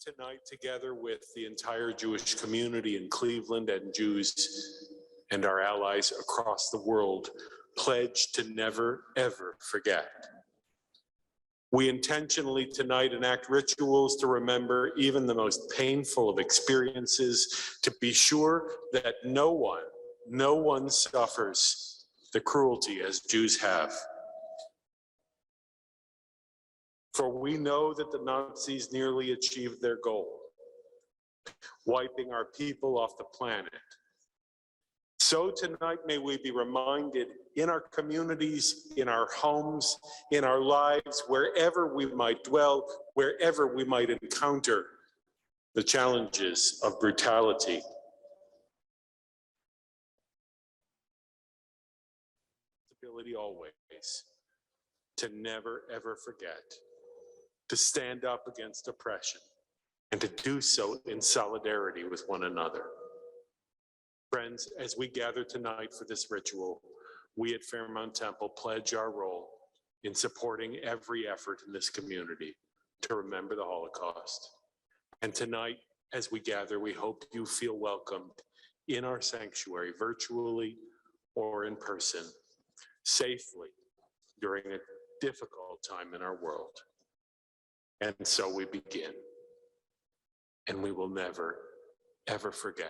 tonight, together with the entire Jewish community in Cleveland and Jews and our allies across the world, pledge to never, ever forget. We intentionally tonight enact rituals to remember even the most painful of experiences, to be sure that no one suffers the cruelty as Jews have. For we know that the Nazis nearly achieved their goal, wiping our people off the planet. So tonight, may we be reminded in our communities, in our homes, in our lives, wherever we might dwell, wherever we might encounter the challenges of brutality. Ability always to never, ever forget, to stand up against oppression, and to do so in solidarity with one another. Friends, as we gather tonight for this ritual, we at Fairmount Temple pledge our role in supporting every effort in this community to remember the Holocaust. And tonight, as we gather, we hope you feel welcomed in our sanctuary, virtually or in person, safely during a difficult time in our world. And so we begin, and we will never, ever forget.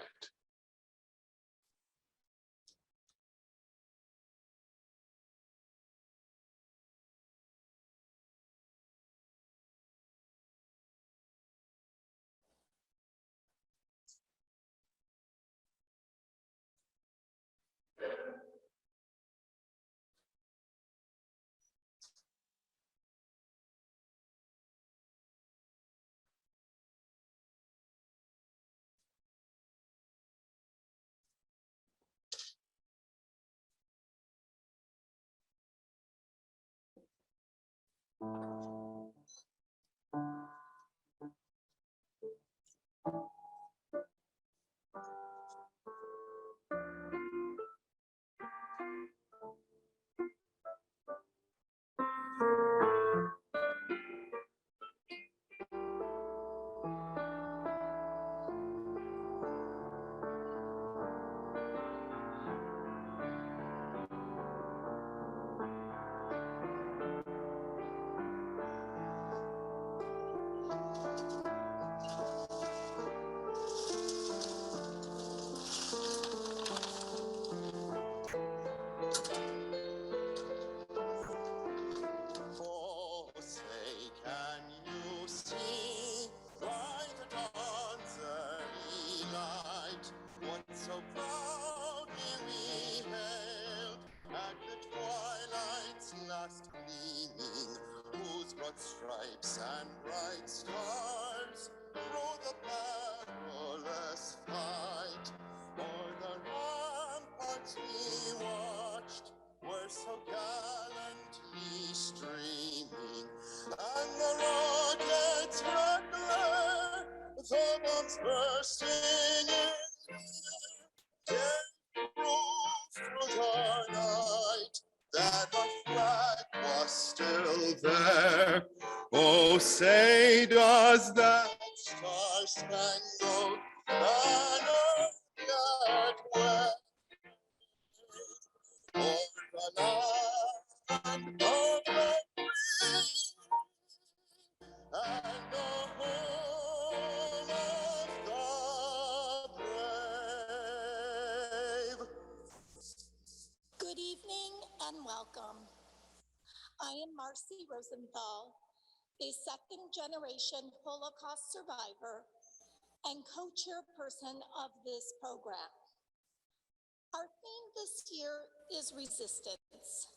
Stripes and bright stars through the perilous fight. O'er the ramparts we watched were so gallantly streaming, and the rockets' red glare, the bombs bursting in gave proof through the night that the flag was still there. Oh, say does that star-spangled banner yet wave o'er the land of the free and the home of the brave? Good evening and welcome. I am Marcy Rosenthal, a second-generation Holocaust survivor and co-chairperson of this program. Our theme this year is resistance.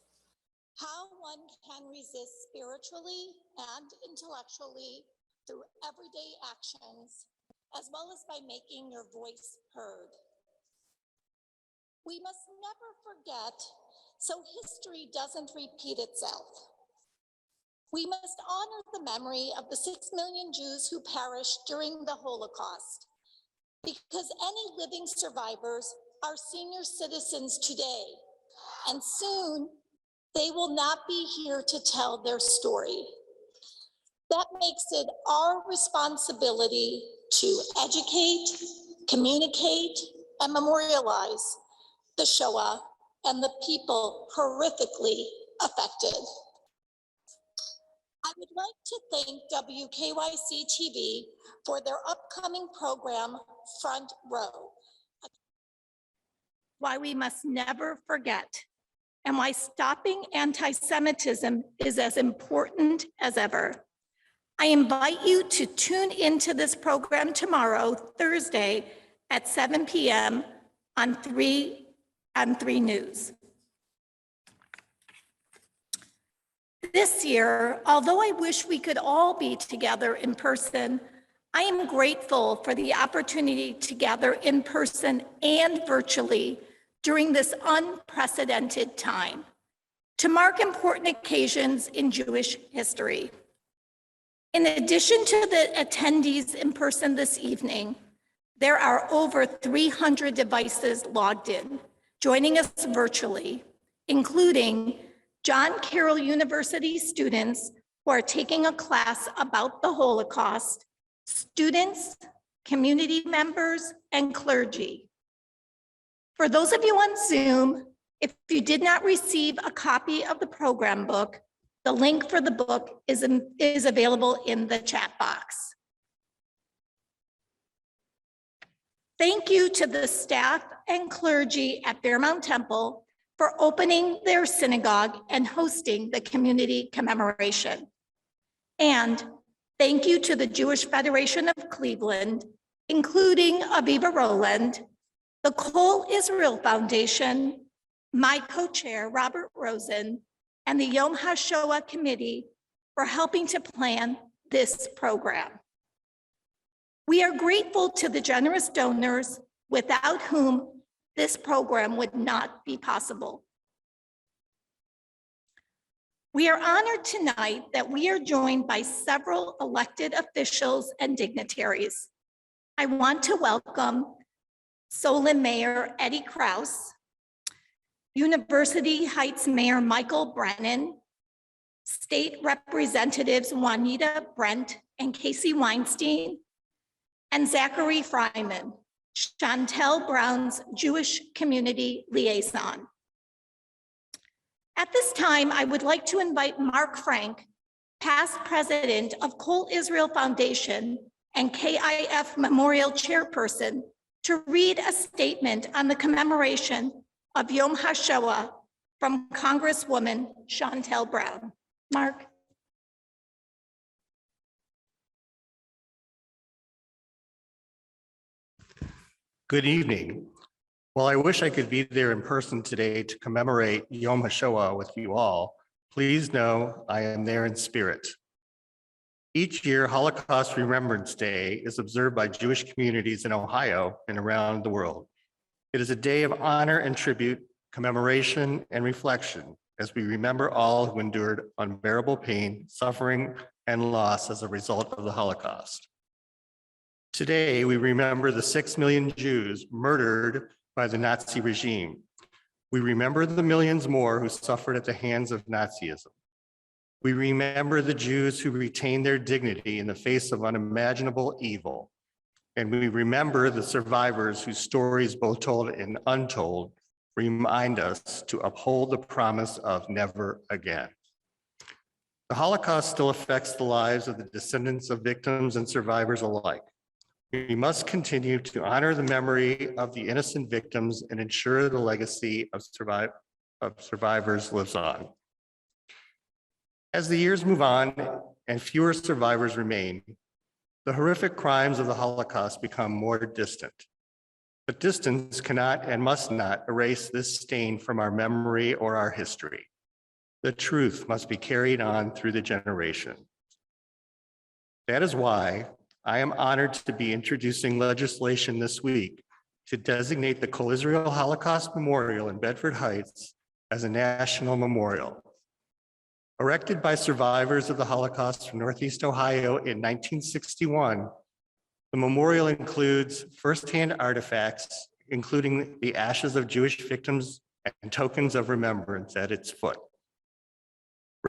How one can resist spiritually and intellectually through everyday actions, as well as by making your voice heard. We must never forget, so history doesn't repeat itself. We must honor the memory of the 6 million Jews who perished during the Holocaust, because any living survivors are senior citizens today, and soon they will not be here to tell their story. That makes it our responsibility to educate, communicate, and memorialize the Shoah and the people horrifically affected. I would like to thank WKYC TV for their upcoming program, Front Row, why we must never forget, and why stopping anti-Semitism is as important as ever. I invite you to tune into this program tomorrow, Thursday, at 7 p.m. on 3 News. This year, although I wish we could all be together in person, I am grateful for the opportunity to gather in person and virtually during this unprecedented time to mark important occasions in Jewish history. In addition to the attendees in person this evening, there are over 300 devices logged in, joining us virtually, including John Carroll University students who are taking a class about the Holocaust, students, community members, and clergy. For those of you on Zoom, if you did not receive a copy of the program book, the link for the book is available in the chat box. Thank you to the staff and clergy at Fairmount Temple for opening their synagogue and hosting the community commemoration. And thank you to the Jewish Federation of Cleveland, including Aviva Rowland, the Kol Israel Foundation, my co-chair, Robert Rosen, and the Yom HaShoah Committee for helping to plan this program. We are grateful to the generous donors without whom this program would not be possible. We are honored tonight that we are joined by several elected officials and dignitaries. I want to welcome Solon Mayor Eddie Kraus, University Heights Mayor Michael Brennan, State Representatives Juanita Brent and Casey Weinstein, and Zachary Fryman, Chantel Brown's Jewish Community Liaison. At this time, I would like to invite Mark Frank, past president of Kol Israel Foundation and KIF Memorial Chairperson, to read a statement on the commemoration of Yom HaShoah from Congresswoman Chantel Brown. Mark. Good evening. While I wish I could be there in person today to commemorate Yom HaShoah with you all, please know I am there in spirit. Each year, Holocaust Remembrance Day is observed by Jewish communities in Ohio and around the world. It is a day of honor and tribute, commemoration, and reflection as we remember all who endured unbearable pain, suffering, and loss as a result of the Holocaust. Today, we remember the 6 million Jews murdered by the Nazi regime. We remember the millions more who suffered at the hands of Nazism. We remember the Jews who retained their dignity in the face of unimaginable evil. And we remember the survivors whose stories, both told and untold, remind us to uphold the promise of never again. The Holocaust still affects the lives of the descendants of victims and survivors alike. We must continue to honor the memory of the innocent victims and ensure the legacy of survivors lives on. As the years move on and fewer survivors remain, the horrific crimes of the Holocaust become more distant. But distance cannot and must not erase this stain from our memory or our history. The truth must be carried on through the generation. That is why I am honored to be introducing legislation this week to designate the Kol Israel Holocaust Memorial in Bedford Heights as a national memorial. Erected by survivors of the Holocaust from Northeast Ohio in 1961, the memorial includes firsthand artifacts, including the ashes of Jewish victims and tokens of remembrance at its foot.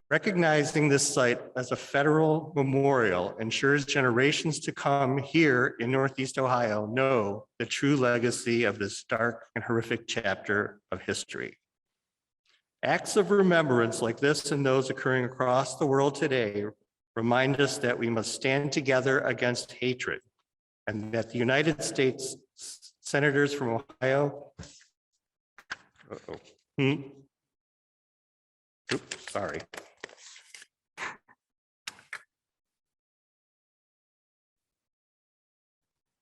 Recognizing this site as a federal memorial ensures generations to come here in Northeast Ohio know the true legacy of this dark and horrific chapter of history. Acts of remembrance like this and those occurring across the world today remind us that we must stand together against hatred, and that the United States senators from Ohio, Oops, sorry.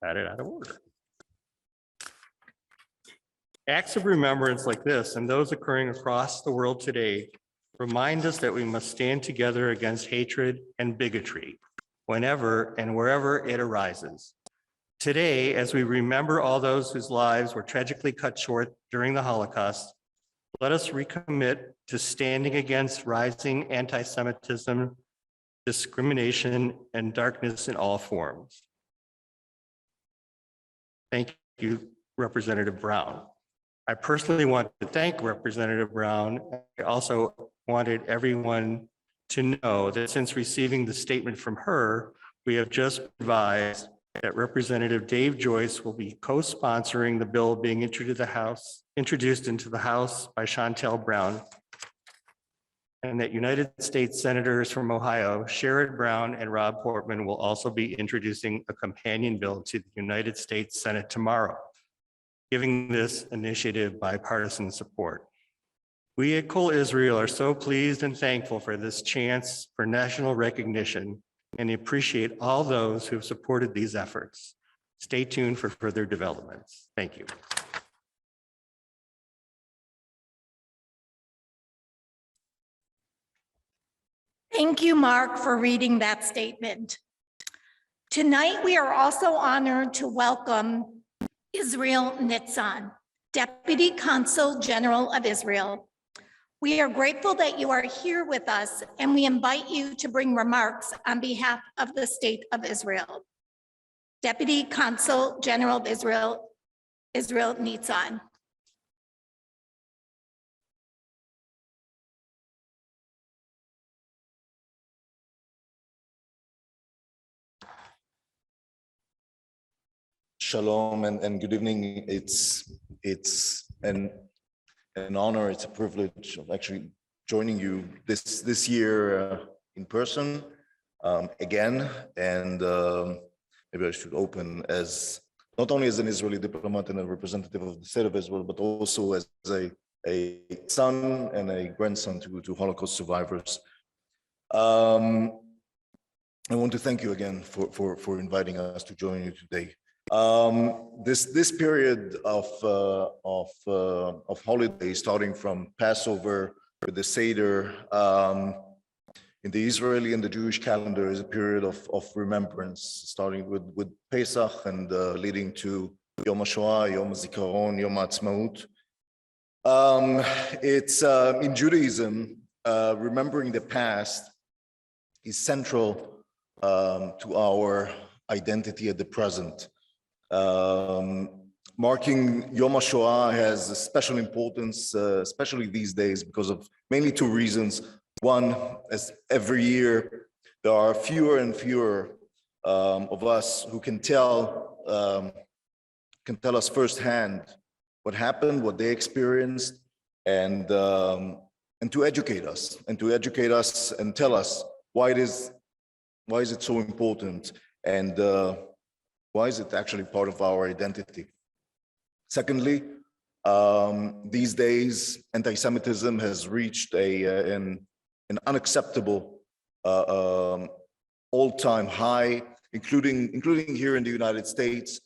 Had it out of order. Acts of remembrance like this and those occurring across the world today remind us that we must stand together against hatred and bigotry whenever and wherever it arises. Today, as we remember all those whose lives were tragically cut short during the Holocaust, let us recommit to standing against rising anti-Semitism, discrimination, and darkness in all forms. Thank you, Representative Brown. I personally want to thank Representative Brown. I also wanted everyone to know that since receiving the statement from her, we have just advised that Representative Dave Joyce will be co-sponsoring the bill being introduced into the House by Chantel Brown, and that United States Senators from Ohio, Sherrod Brown and Rob Portman, will also be introducing a companion bill to the United States Senate tomorrow, giving this initiative bipartisan support. We at Kol Israel are so pleased and thankful for this chance for national recognition and appreciate all those who have supported these efforts. Stay tuned for further developments. Thank you. Thank you, Mark, for reading that statement. Tonight, we are also honored to welcome Israel Nitzan, Deputy Consul General of Israel. We are grateful that you are here with us, and we invite you to bring remarks on behalf of the State of Israel. Deputy Consul General of Israel, Israel Nitzan. Shalom and good evening. It's an honor, it's a privilege of actually joining you this year in person again. And maybe I should open as not only as an Israeli diplomat and a representative of the state of Israel, but also as a son and a grandson to Holocaust survivors. I want to thank you again for inviting us to join you today. This period of holiday, starting from Passover with the Seder, in the Israeli and the Jewish calendar, is a period of remembrance, starting with Pesach and leading to Yom Hashoah, Yom Zikaron, Yom Ha'atzmaut. It's in Judaism, remembering the past is central to our identity at the present. Marking Yom HaShoah has a special importance, especially these days, because of mainly two reasons. One, as every year, there are fewer and fewer of us who can tell us firsthand what happened, what they experienced, and to educate us, and tell us why is it so important, and why is it actually part of our identity? Secondly, these days, anti-Semitism has reached an unacceptable all-time high, including here in the United States.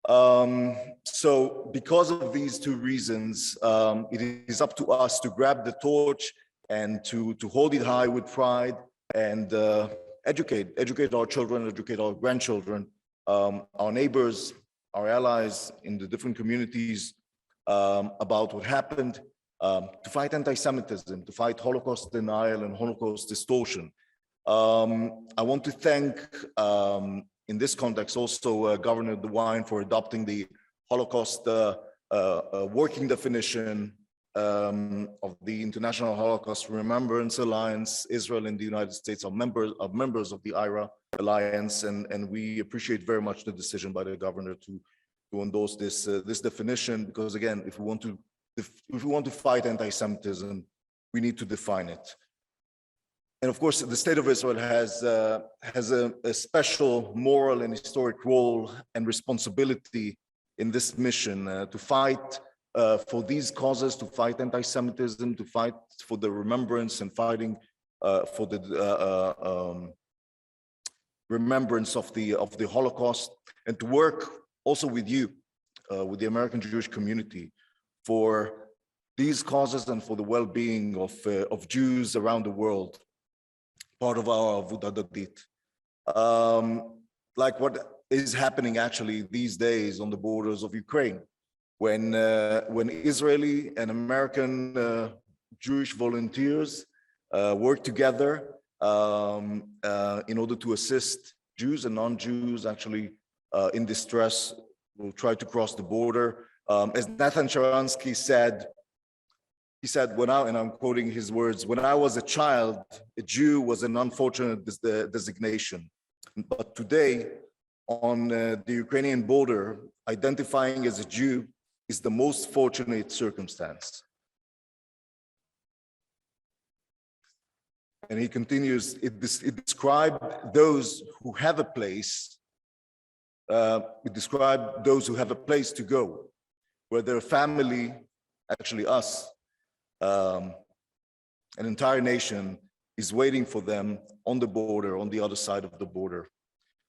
So because of these two reasons, it is up to us to grab the torch and to hold it high with pride and educate our children, educate our grandchildren, our neighbors, our allies in the different communities about what happened, to fight anti-Semitism, to fight Holocaust denial and Holocaust distortion. I want to thank, in this context, also Governor DeWine for adopting the Holocaust working definition of the International Holocaust Remembrance Alliance. Israel and the United States are members of the IHRA Alliance, and we appreciate very much the decision by the governor to endorse this definition, because again, if we want to fight anti-Semitism, we need to define it. And of course, the State of Israel has a special moral and historic role and responsibility in this mission to fight for these causes, to fight anti-Semitism, to fight for the remembrance and fighting for the remembrance of the Holocaust, and to work also with you, with the American Jewish community, for these causes and for the well-being of Jews around the world, part of our Avodah Hadadit. Like what is happening actually these days on the borders of Ukraine, when Israeli and American Jewish volunteers work together in order to assist Jews and non-Jews actually in distress, will try to cross the border. As Nathan Sharansky said, he said, and I'm quoting his words, "When I was a child, a Jew was an unfortunate designation. But today, on the Ukrainian border, identifying as a Jew is the most fortunate circumstance." And he continues, it described those who have a place, it described those who have a place to go, where their family, actually us, an entire nation is waiting for them on the border, on the other side of the border.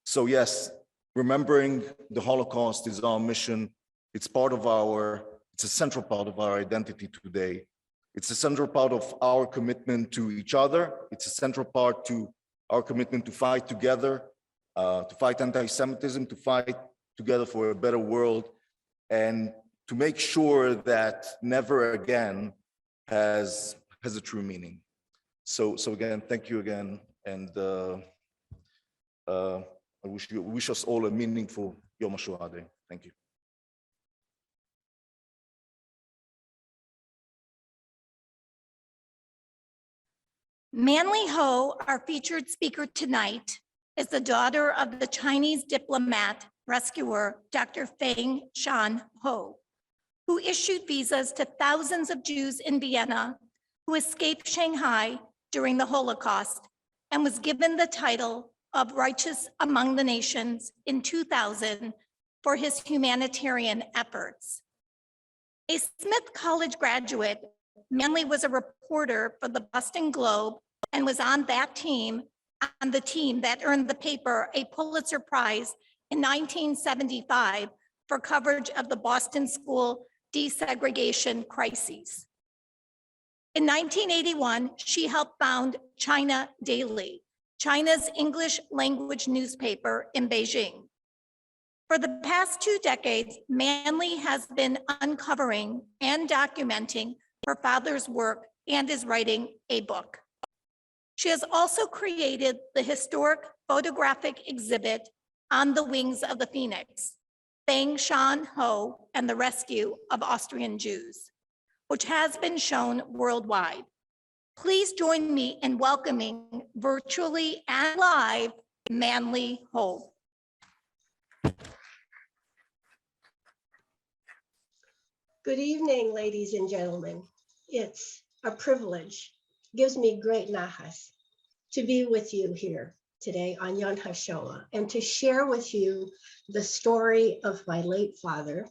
So yes, remembering the Holocaust is our mission. It's a central part of our identity today. It's a central part of our commitment to each other. It's a central part to our commitment to fight together, to fight anti-Semitism, to fight together for a better world, and to make sure that never again has a true meaning. So again, thank you again, and I wish us all a meaningful Yom Hashoah Day. Thank you. Manli Ho, our featured speaker tonight, is the daughter of the Chinese diplomat rescuer, Dr. Feng-Shan Ho, who issued visas to thousands of Jews in Vienna who escaped Shanghai during the Holocaust and was given the title of Righteous Among the Nations in 2000 for his humanitarian efforts. A Smith College graduate, Manli was a reporter for the Boston Globe and was on the team that earned the paper a Pulitzer Prize in 1975 for coverage of the Boston school desegregation crises. In 1981, she helped found China Daily, China's English language newspaper in Beijing. For the past 2 decades, Manli has been uncovering and documenting her father's work and is writing a book. She has also created the historic photographic exhibit On the Wings of the Phoenix, Feng-Shan Ho and the Rescue of Austrian Jews, which has been shown worldwide. Please join me in welcoming virtually and live Manli Ho. Good evening, ladies and gentlemen. It's a privilege, gives me great nachas to be with you here today on Yom Hashoah and to share with you the story of my late father,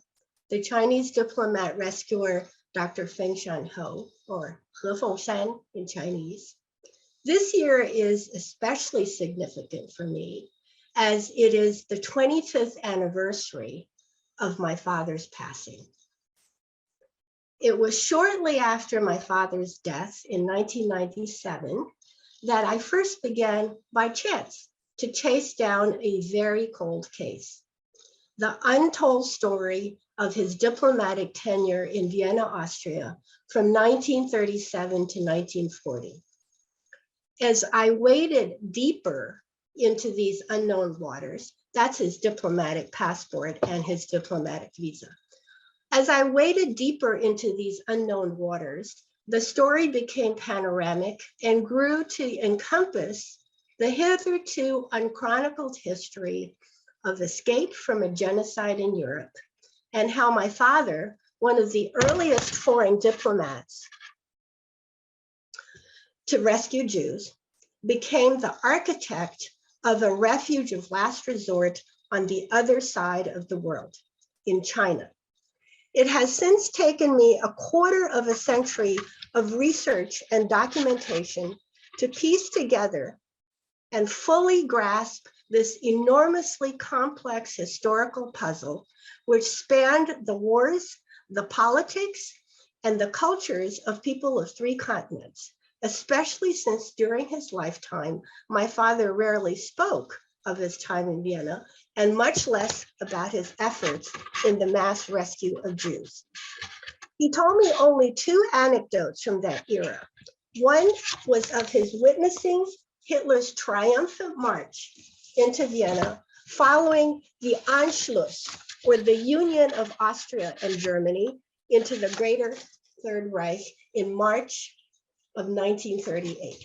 the Chinese diplomat rescuer, Dr. Feng-Shan Ho, or He Feng-Shan in Chinese. This year is especially significant for me as it is the 25th anniversary of my father's passing. It was shortly after my father's death in 1997 that I first began by chance to chase down a very cold case, the untold story of his diplomatic tenure in Vienna, Austria from 1937 to 1940. As I waded deeper into these unknown waters, that's his diplomatic passport and his diplomatic visa, As I waded deeper into these unknown waters, the story became panoramic and grew to encompass the hitherto unchronicled history of escape from a genocide in Europe, and how my father, one of the earliest foreign diplomats to rescue Jews, became the architect of a refuge of last resort on the other side of the world, in China. It has since taken me a quarter of a century of research and documentation to piece together and fully grasp this enormously complex historical puzzle, which spanned the wars, the politics, and the cultures of people of 3 continents, especially since during his lifetime, my father rarely spoke of his time in Vienna, and much less about his efforts in the mass rescue of Jews. He told me only 2 anecdotes from that era. One was of his witnessing Hitler's triumphant march into Vienna following the Anschluss, or the union of Austria and Germany, into the Greater Third Reich in March of 1938.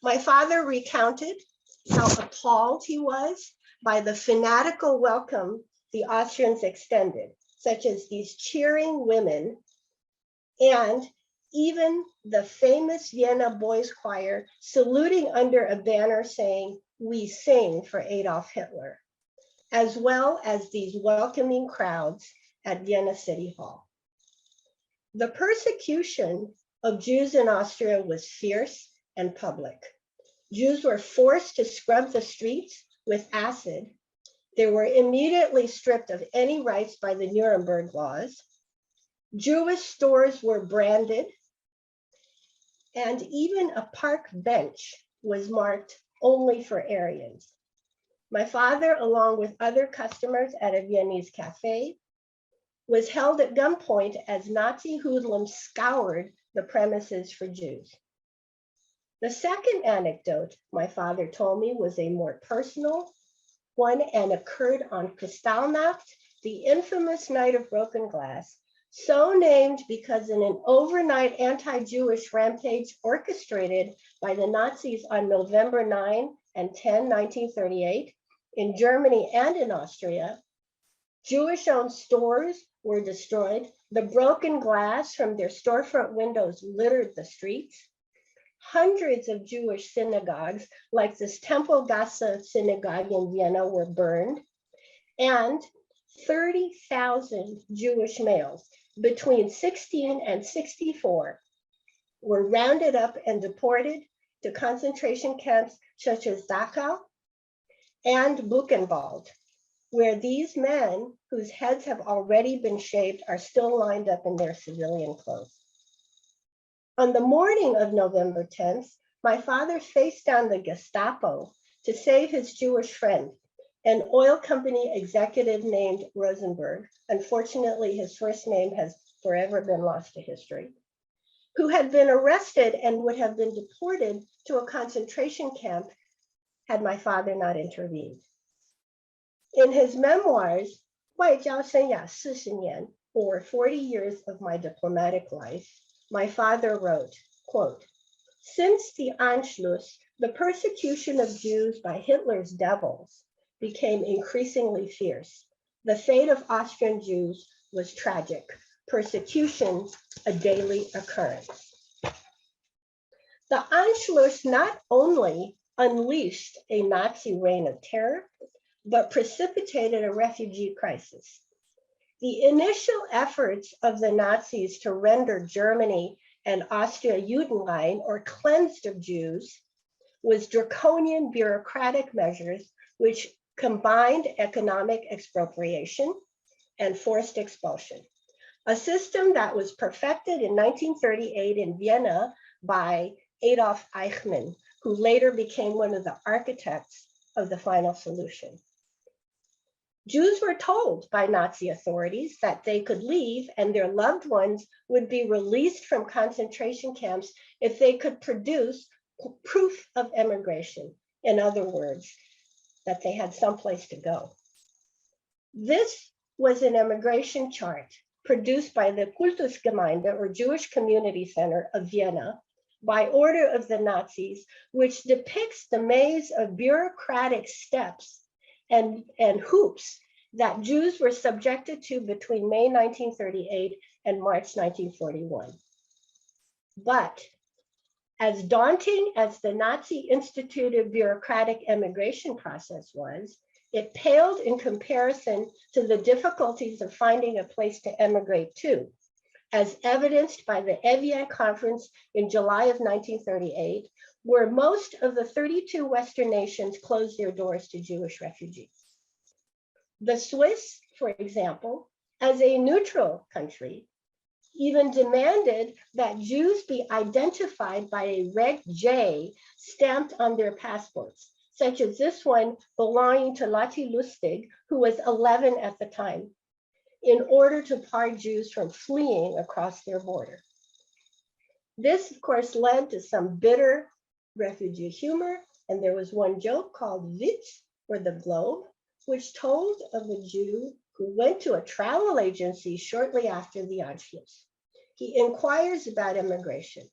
My father recounted how appalled he was by the fanatical welcome the Austrians extended, such as these cheering women, and even the famous Vienna boys choir saluting under a banner saying, "We sing for Adolf Hitler," as well as these welcoming crowds at Vienna City Hall. The persecution of Jews in Austria was fierce and public. Jews were forced to scrub the streets with acid. They were immediately stripped of any rights by the Nuremberg laws. Jewish stores were branded, and even a park bench was marked only for Aryans. My father, along with other customers at a Viennese cafe, was held at gunpoint as Nazi hoodlums scoured the premises for Jews. The second anecdote my father told me was a more personal one and occurred on Kristallnacht, the infamous night of broken glass, so named because in an overnight anti-Jewish rampage orchestrated by the Nazis on November 9 and 10, 1938, in Germany and in Austria, Jewish-owned stores were destroyed. The broken glass from their storefront windows littered the streets. Hundreds of Jewish synagogues, like this Tempelgasse synagogue in Vienna, were burned, and 30,000 Jewish males between 16 and 64 were rounded up and deported to concentration camps such as Dachau and Buchenwald, where these men, whose heads have already been shaved, are still lined up in their civilian clothes. On the morning of November 10th, my father faced down the Gestapo to save his Jewish friend, an oil company executive named Rosenberg. Unfortunately, his first name has forever been lost to history, who had been arrested and would have been deported to a concentration camp had my father not intervened. In his memoirs, 外交生涯40年, or 40 years of my diplomatic life, my father wrote, quote, "Since the Anschluss, the persecution of Jews by Hitler's devils became increasingly fierce. The fate of Austrian Jews was tragic. Persecution, a daily occurrence." The Anschluss not only unleashed a Nazi reign of terror, but precipitated a refugee crisis. The initial efforts of the Nazis to render Germany and Austria Judenrein, or cleansed of Jews, was draconian bureaucratic measures which combined economic expropriation and forced expulsion, a system that was perfected in 1938 in Vienna by Adolf Eichmann, who later became one of the architects of the final solution. Jews were told by Nazi authorities that they could leave and their loved ones would be released from concentration camps if they could produce proof of emigration. In other words, that they had someplace to go. This was an immigration chart produced by the Kultusgemeinde, or Jewish Community Center of Vienna, by order of the Nazis, which depicts the maze of bureaucratic steps and hoops that Jews were subjected to between May 1938 and March 1941. But as daunting as the Nazi-instituted bureaucratic immigration process was, it paled in comparison to the difficulties of finding a place to emigrate to, as evidenced by the Evian Conference in July of 1938, where most of the 32 Western nations closed their doors to Jewish refugees. The Swiss, for example, as a neutral country, even demanded that Jews be identified by a red J stamped on their passports, such as this one belonging to Lati Lustig, who was 11 at the time, in order to bar Jews from fleeing across their border. This, of course, led to some bitter refugee humor, and there was one joke called Witz, or the Globe, which told of a Jew who went to a travel agency shortly after the Anschluss. He inquires about immigration.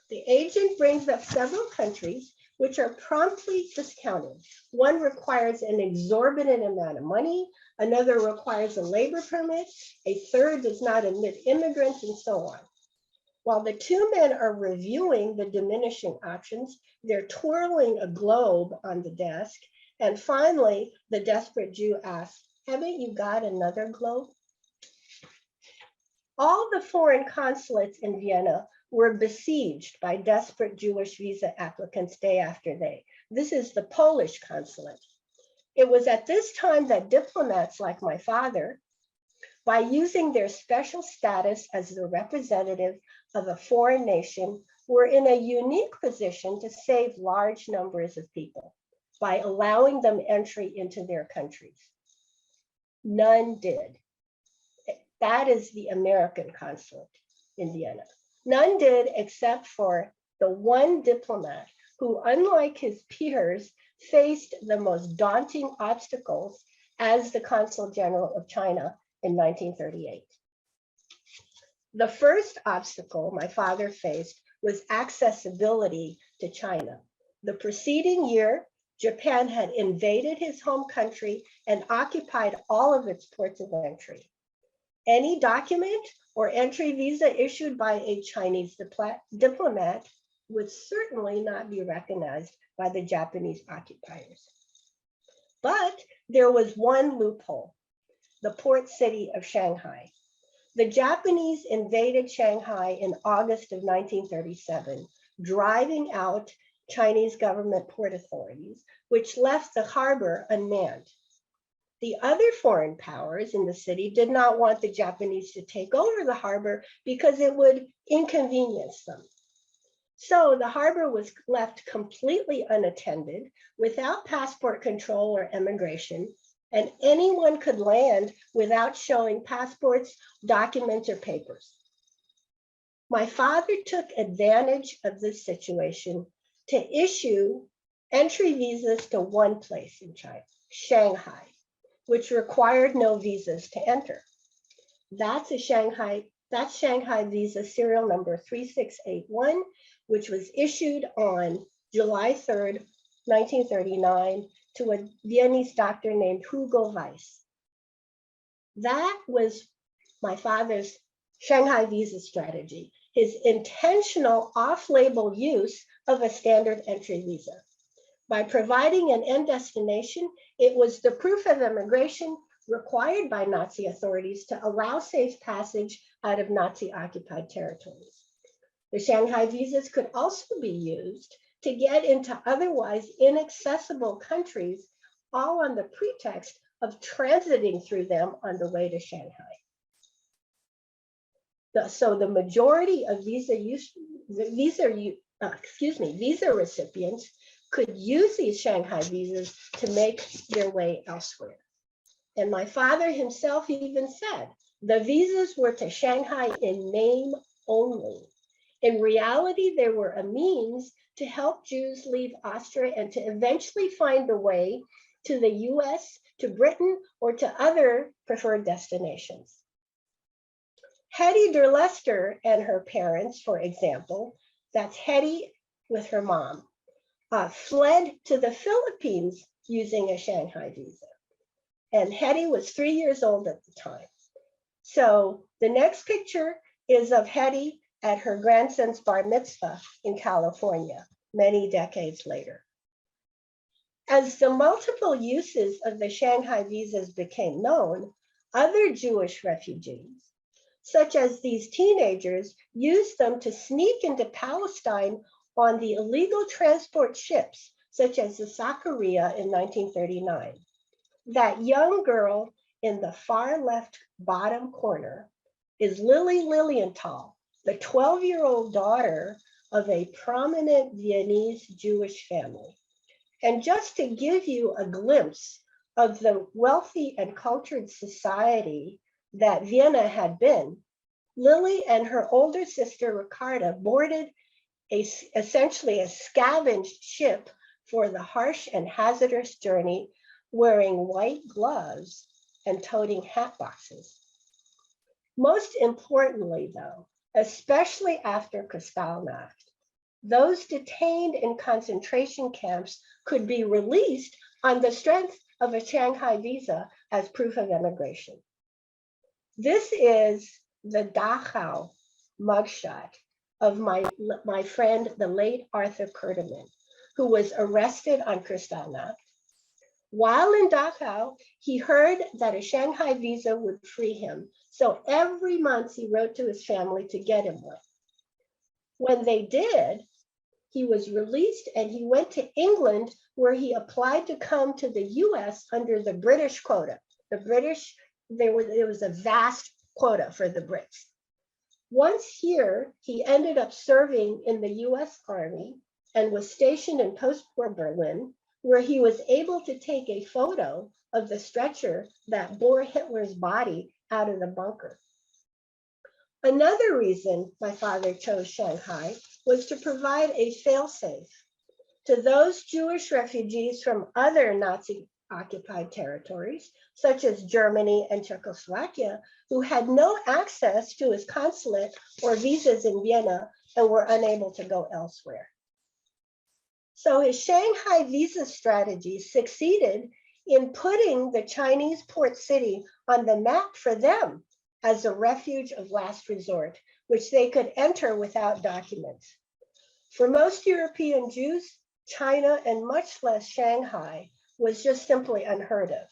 The agent brings up several countries which are promptly discounted. One requires an exorbitant amount of money, another requires a labor permit, a third does not admit immigrants, and so on. While the two men are reviewing the diminishing options, they're twirling a globe on the desk, and finally, the desperate Jew asks, "Haven't you got another globe?" All the foreign consulates in Vienna were besieged by desperate Jewish visa applicants day after day. This is the Polish consulate. It was at this time that diplomats like my father, by using their special status as the representative of a foreign nation, were in a unique position to save large numbers of people by allowing them entry into their countries. None did. That is the American consulate in Vienna. None did except for the one diplomat who, unlike his peers, faced the most daunting obstacles as the Consul General of China in 1938. The first obstacle my father faced was accessibility to China. The preceding year, Japan had invaded his home country and occupied all of its ports of entry. Any document or entry visa issued by a Chinese diplomat would certainly not be recognized by the Japanese occupiers. But there was one loophole, the port city of Shanghai. The Japanese invaded Shanghai in August of 1937, driving out Chinese government port authorities, which left the harbor unmanned. The other foreign powers in the city did not want the Japanese to take over the harbor because it would inconvenience them. So the harbor was left completely unattended, without passport control or immigration, and anyone could land without showing passports, documents, or papers. My father took advantage of this situation to issue entry visas to one place in China, Shanghai, which required no visas to enter. That's Shanghai visa serial number 3681, which was issued on July 3rd, 1939 to a Viennese doctor named Hugo Weiss. That was my father's Shanghai visa strategy, his intentional off-label use of a standard entry visa. By providing an end destination, it was the proof of immigration required by Nazi authorities to allow safe passage out of Nazi-occupied territories. The Shanghai visas could also be used to get into otherwise inaccessible countries, all on the pretext of transiting through them on the way to Shanghai. So the majority of visa recipients could use these Shanghai visas to make their way elsewhere. And my father himself even said, the visas were to Shanghai in name only. In reality, they were a means to help Jews leave Austria and to eventually find a way to the US, to Britain, or to other preferred destinations. Hetty Durlester and her parents, for example, that's Hetty with her mom, fled to the Philippines using a Shanghai visa. And Hetty was 3 years old at the time. So the next picture is of Hetty at her grandson's bar mitzvah in California, many decades later. As the multiple uses of the Shanghai visas became known, other Jewish refugees, such as these teenagers, used them to sneak into Palestine on the illegal transport ships, such as the Sakarya in 1939. That young girl in the far left bottom corner is Lily Lilienthal, the 12-year-old daughter of a prominent Viennese Jewish family. And just to give you a glimpse of the wealthy and cultured society that Vienna had been, Lily and her older sister Ricarda boarded essentially a scavenged ship for the harsh and hazardous journey, wearing white gloves and toting hat boxes. Most importantly, though, especially after Kristallnacht, those detained in concentration camps could be released on the strength of a Shanghai visa as proof of emigration. This is the Dachau mugshot of my friend, the late Arthur Kurteman, who was arrested on Kristallnacht. While in Dachau, he heard that a Shanghai visa would free him. So every month he wrote to his family to get him one. When they did, he was released and he went to England, where he applied to come to the US under the British quota. The British, there was a vast quota for the Brits. Once here, he ended up serving in the US Army and was stationed in post-war Berlin, where he was able to take a photo of the stretcher that bore Hitler's body out of the bunker. Another reason my father chose Shanghai was to provide a failsafe to those Jewish refugees from other Nazi-occupied territories, such as Germany and Czechoslovakia, who had no access to his consulate or visas in Vienna and were unable to go elsewhere. So his Shanghai visa strategy succeeded in putting the Chinese port city on the map for them as a refuge of last resort, which they could enter without documents. For most European Jews, China, and much less Shanghai, was just simply unheard of.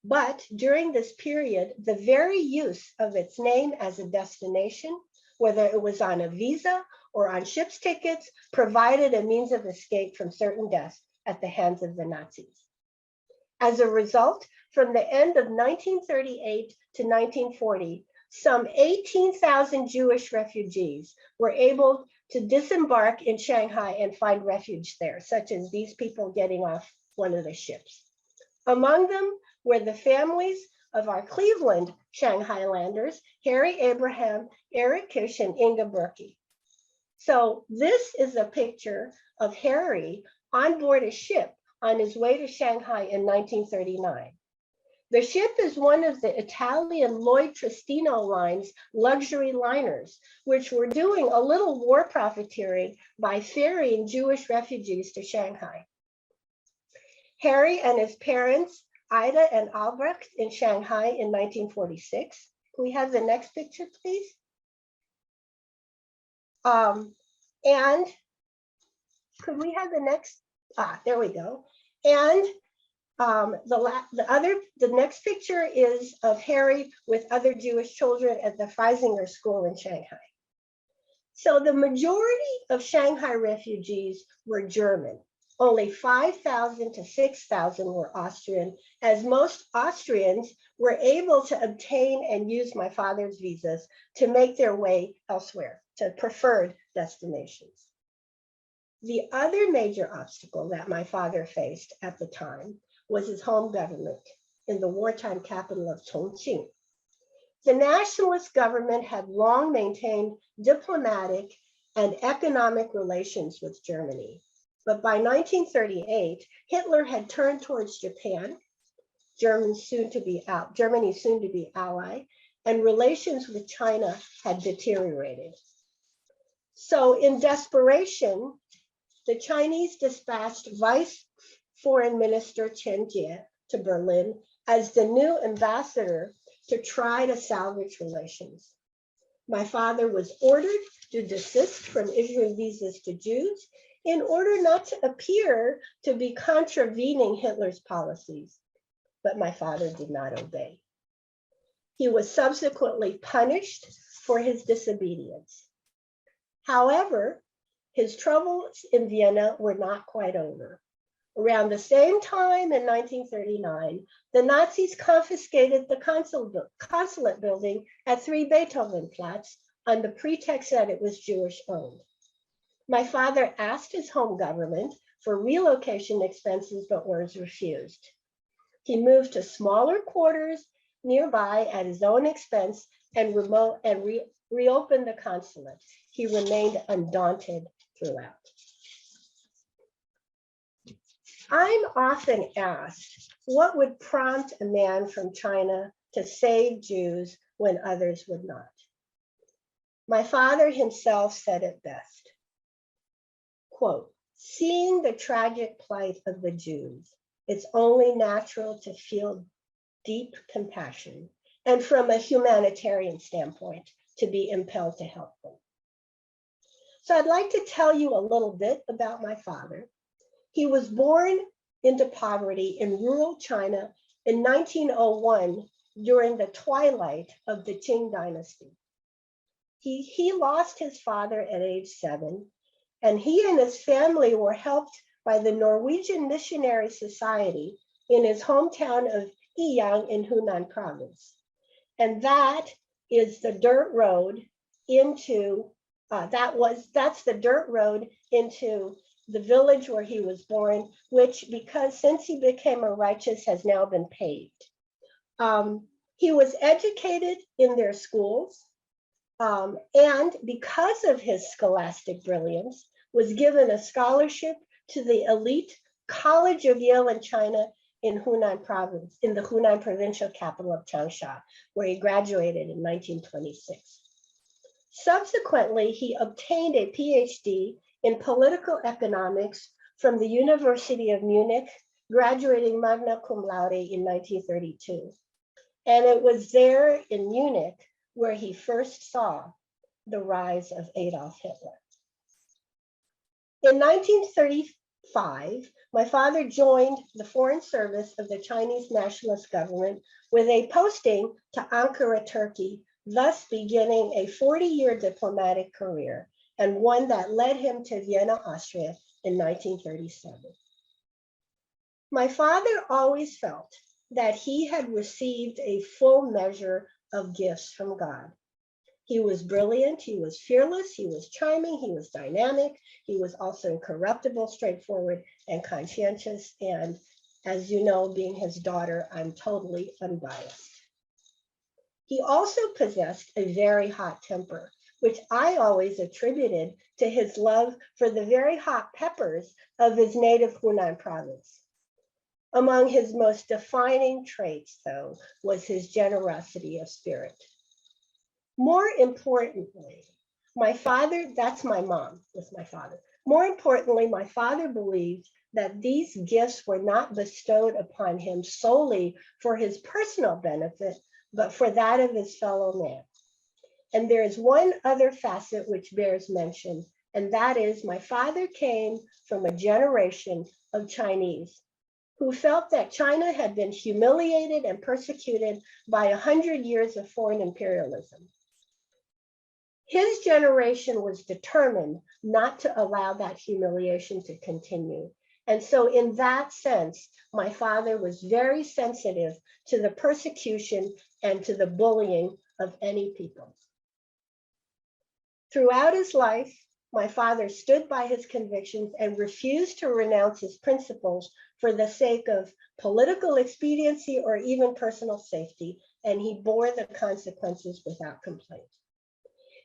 But during this period, the very use of its name as a destination, whether it was on a visa or on ship's tickets, provided a means of escape from certain death at the hands of the Nazis. As a result, from the end of 1938 to 1940, some 18,000 Jewish refugees were able to disembark in Shanghai and find refuge there, such as these people getting off one of the ships. Among them were the families of our Cleveland Shanghailanders, Harry Abraham, Eric Kish, and Inga Berkey. So this is a picture of Harry on board a ship on his way to Shanghai in 1939. The ship is one of the Italian Lloyd Tristino Line's luxury liners, which were doing a little war profiteering by ferrying Jewish refugees to Shanghai. Harry and his parents, Ida and Albrecht, in Shanghai in 1946. Can we have the next picture, please? And could we have the next? There we go. And the next picture is of Harry with other Jewish children at the Freisinger School in Shanghai. So the majority of Shanghai refugees were German. Only 5,000 to 6,000 were Austrian, as most Austrians were able to obtain and use my father's visas to make their way elsewhere to preferred destinations. The other major obstacle that my father faced at the time was his home government in the wartime capital of Chongqing. The nationalist government had long maintained diplomatic and economic relations with Germany. But by 1938, Hitler had turned towards Japan, Germany's soon to be ally, and relations with China had deteriorated. So in desperation, the Chinese dispatched Vice Foreign Minister Chen Jie to Berlin as the new ambassador to try to salvage relations. My father was ordered to desist from issuing visas to Jews in order not to appear to be contravening Hitler's policies, but my father did not obey. He was subsequently punished for his disobedience. However, his troubles in Vienna were not quite over. Around the same time in 1939, the Nazis confiscated the consulate building at 3 Beethovenplatz on the pretext that it was Jewish owned. My father asked his home government for relocation expenses, but was refused. He moved to smaller quarters nearby at his own expense and reopened the consulate. He remained undaunted throughout. I'm often asked, what would prompt a man from China to save Jews when others would not? My father himself said it best, quote, seeing the tragic plight of the Jews, it's only natural to feel deep compassion, and from a humanitarian standpoint, to be impelled to help them. So I'd like to tell you a little bit about my father. He was born into poverty in rural China in 1901 during the twilight of the Qing dynasty. He lost his father at age 7, and he and his family were helped by the Norwegian Missionary Society in his hometown of Yiyang in Hunan province. And that is the dirt road into, that's the dirt road into the village where he was born, which since he became a righteous has now been paved. He was educated in their schools, and because of his scholastic brilliance, was given a scholarship to the elite College of Yale in China in Hunan province, in the Hunan provincial capital of Changsha, where he graduated in 1926. Subsequently, he obtained a PhD in political economics from the University of Munich, graduating magna cum laude in 1932. And it was there in Munich where he first saw the rise of Adolf Hitler. In 1935, my father joined the Foreign Service of the Chinese Nationalist government with a posting to Ankara, Turkey, thus beginning a 40-year diplomatic career, and one that led him to Vienna, Austria in 1937. My father always felt that he had received a full measure of gifts from God. He was brilliant, he was fearless, he was charming, he was dynamic, he was also incorruptible, straightforward, and conscientious. And as you know, being his daughter, I'm totally unbiased. He also possessed a very hot temper, which I always attributed to his love for the very hot peppers of his native Hunan province. Among his most defining traits, though, was his generosity of spirit. More importantly, my father, that's my mom, was my father. More importantly, my father believed that these gifts were not bestowed upon him solely for his personal benefit, but for that of his fellow man. And there is one other facet which bears mention, and that is my father came from a generation of Chinese who felt that China had been humiliated and persecuted by 100 years of foreign imperialism. His generation was determined not to allow that humiliation to continue. And so in that sense, my father was very sensitive to the persecution and to the bullying of any people. Throughout his life, my father stood by his convictions and refused to renounce his principles for the sake of political expediency or even personal safety, and he bore the consequences without complaint.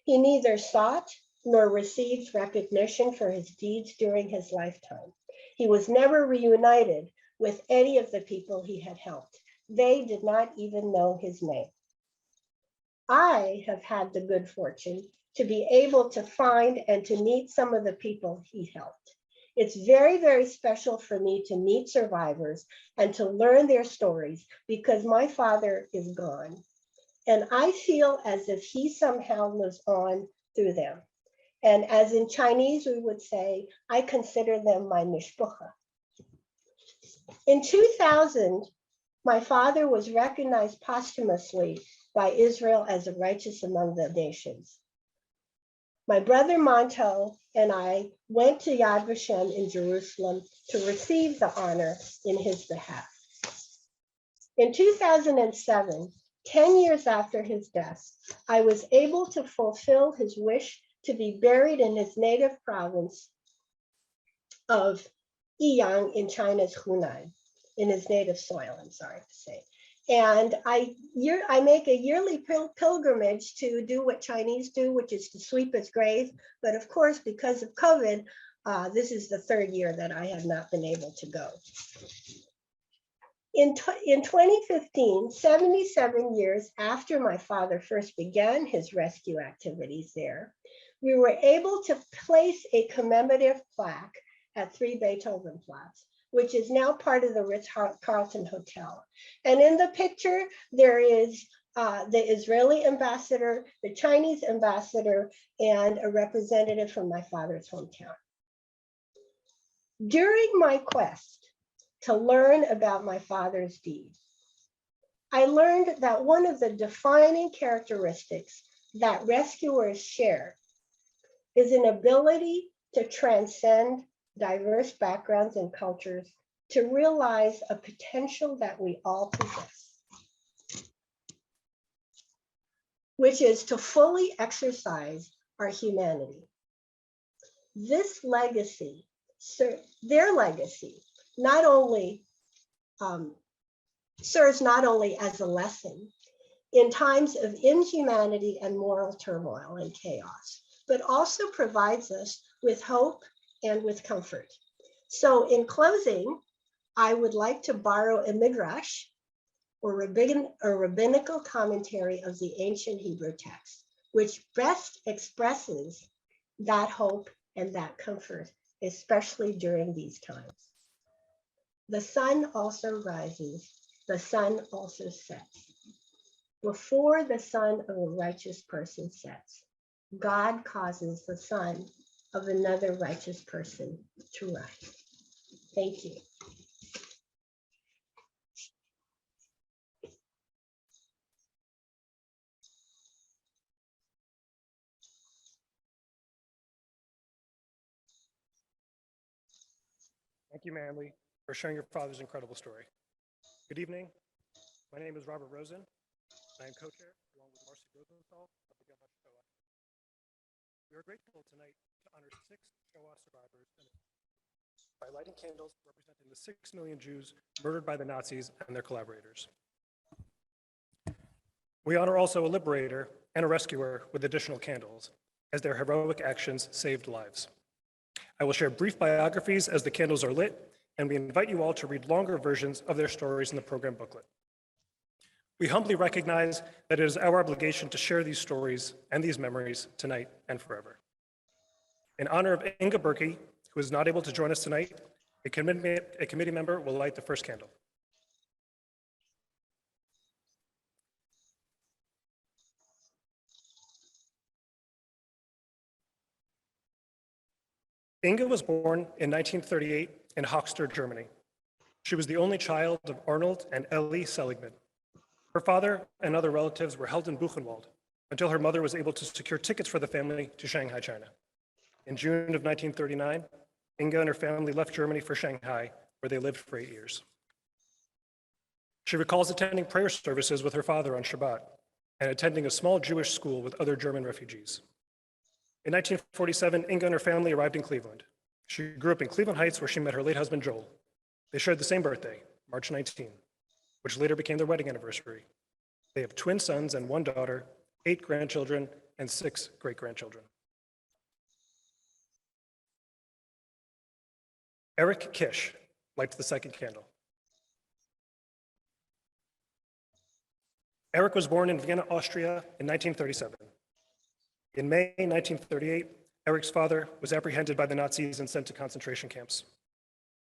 He neither sought nor received recognition for his deeds during his lifetime. He was never reunited with any of the people he had helped. They did not even know his name. I have had the good fortune to be able to find and to meet some of the people he helped. It's very, very special for me to meet survivors and to learn their stories because my father is gone. And I feel as if he somehow lives on through them. And as in Chinese, we would say, I consider them my mishpucha. In 2000, my father was recognized posthumously by Israel as a righteous among the nations. My brother Monto and I went to Yad Vashem in Jerusalem to receive the honor in his behalf. In 2007, 10 years after his death, I was able to fulfill his wish to be buried in his native province of Yiyang in China's Hunan, in his native soil, I'm sorry to say. And I make a yearly pilgrimage to do what Chinese do, which is to sweep his grave. But of course, because of COVID, this is the third year that I have not been able to go. In 2015, 77 years after my father first began his rescue activities there, we were able to place a commemorative plaque at 3 Beethovenplatz, which is now part of the Ritz-Carlton Hotel. And in the picture, there is the Israeli ambassador, the Chinese ambassador, and a representative from my father's hometown. During my quest to learn about my father's deed, I learned that one of the defining characteristics that rescuers share is an ability to transcend diverse backgrounds and cultures to realize a potential that we all possess, which is to fully exercise our humanity. This legacy, their legacy, not only serves not only as a lesson in times of inhumanity and moral turmoil and chaos, but also provides us with hope and with comfort. So in closing, I would like to borrow a midrash or a rabbinical commentary of the ancient Hebrew text, which best expresses that hope and that comfort, especially during these times. The sun also rises, the sun also sets. Before the sun of a righteous person sets, God causes the sun of another righteous person to rise. Thank you. Thank you, Manli, for sharing your father's incredible story. Good evening. My name is Robert Rosen. I am co-chair, along with Marcy Rosenthal, of the Yom Hashoah. We are grateful tonight to honor 6 Shoah survivors by lighting candles representing the 6 million Jews murdered by the Nazis and their collaborators. We honor also a liberator and a rescuer with additional candles, as their heroic actions saved lives. I will share brief biographies as the candles are lit, and we invite you all to read longer versions of their stories in the program booklet. We humbly recognize that it is our obligation to share these stories and these memories tonight and forever. In honor of Inga Berkey, who is not able to join us tonight, a committee member will light the first candle. Inga was born in 1938 in Hochster, Germany. She was the only child of Arnold and Ellie Seligman. Her father and other relatives were held in Buchenwald until her mother was able to secure tickets for the family to Shanghai, China. In June of 1939, Inga and her family left Germany for Shanghai, where they lived for 8 years. She recalls attending prayer services with her father on Shabbat and attending a small Jewish school with other German refugees. In 1947, Inga and her family arrived in Cleveland. She grew up in Cleveland Heights, where she met her late husband, Joel. They shared the same birthday, March 19, which later became their wedding anniversary. They have twin sons and 1 daughter, 8 grandchildren, and 6 great-grandchildren. Eric Kish lights the second candle. Eric was born in Vienna, Austria in 1937. In May 1938, Eric's father was apprehended by the Nazis and sent to concentration camps.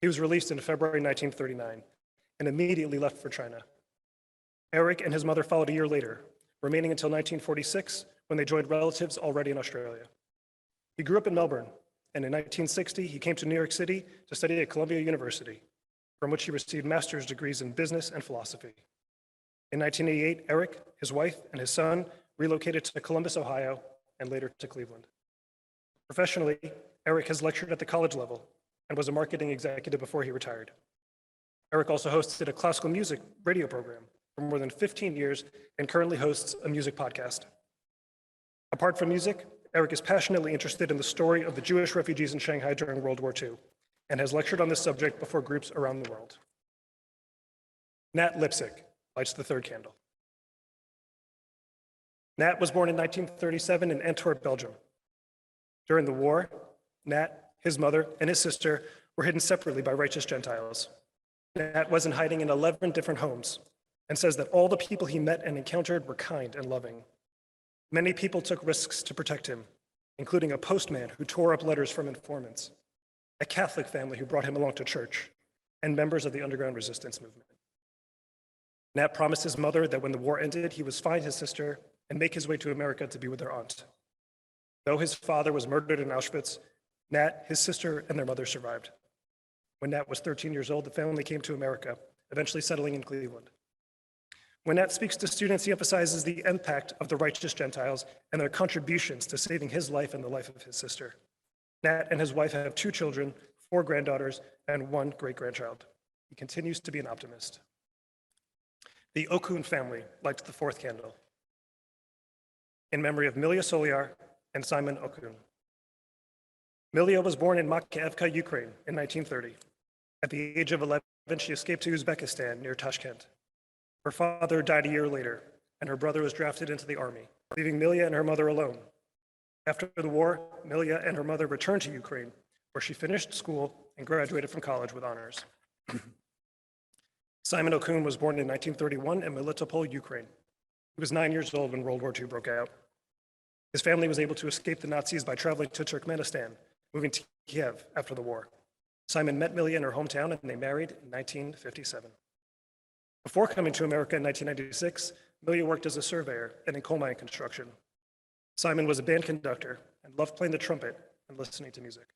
He was released in February 1939 and immediately left for China. Eric and his mother followed a year later, remaining until 1946 when they joined relatives already in Australia. He grew up in Melbourne, and in 1960 he came to New York City to study at Columbia University, from which he received master's degrees in business and philosophy. In 1988, Eric, his wife, and his son relocated to Columbus, Ohio, and later to Cleveland. Professionally, Eric has lectured at the college level and was a marketing executive before he retired. Eric also hosted a classical music radio program for more than 15 years and currently hosts a music podcast. Apart from music, Eric is passionately interested in the story of the Jewish refugees in Shanghai during World War II and has lectured on this subject before groups around the world. Nat Lipsick lights the third candle. Nat was born in 1937 in Antwerp, Belgium. During the war, Nat, his mother, and his sister were hidden separately by righteous Gentiles. Nat was in hiding in 11 different homes and says that all the people he met and encountered were kind and loving. Many people took risks to protect him, including a postman who tore up letters from informants, a Catholic family who brought him along to church, and members of the underground resistance movement. Nat promised his mother that when the war ended, he would find his sister and make his way to America to be with their aunt. Though his father was murdered in Auschwitz, Nat, his sister, and their mother survived. When Nat was 13 years old, the family came to America, eventually settling in Cleveland. When Nat speaks to students, he emphasizes the impact of the righteous Gentiles and their contributions to saving his life and the life of his sister. Nat and his wife have 2 children, 4 granddaughters, and 1 great-grandchild. He continues to be an optimist. The Okun family lights the 4th candle in memory of Milya Soliar and Simon Okun. Milya was born in Makeyevka, Ukraine in 1930. At the age of 11, she escaped to Uzbekistan near Tashkent. Her father died a year later, and her brother was drafted into the army, leaving Milya and her mother alone. After the war, Milya and her mother returned to Ukraine, where she finished school and graduated from college with honors. Simon Okun was born in 1931 in Melitopol, Ukraine. He was 9 years old when World War II broke out. His family was able to escape the Nazis by traveling to Turkmenistan, moving to Kiev after the war. Simon met Milya in her hometown and they married in 1957. Before coming to America in 1996, Milya worked as a surveyor and in coal mine construction. Simon was a band conductor and loved playing the trumpet and listening to music.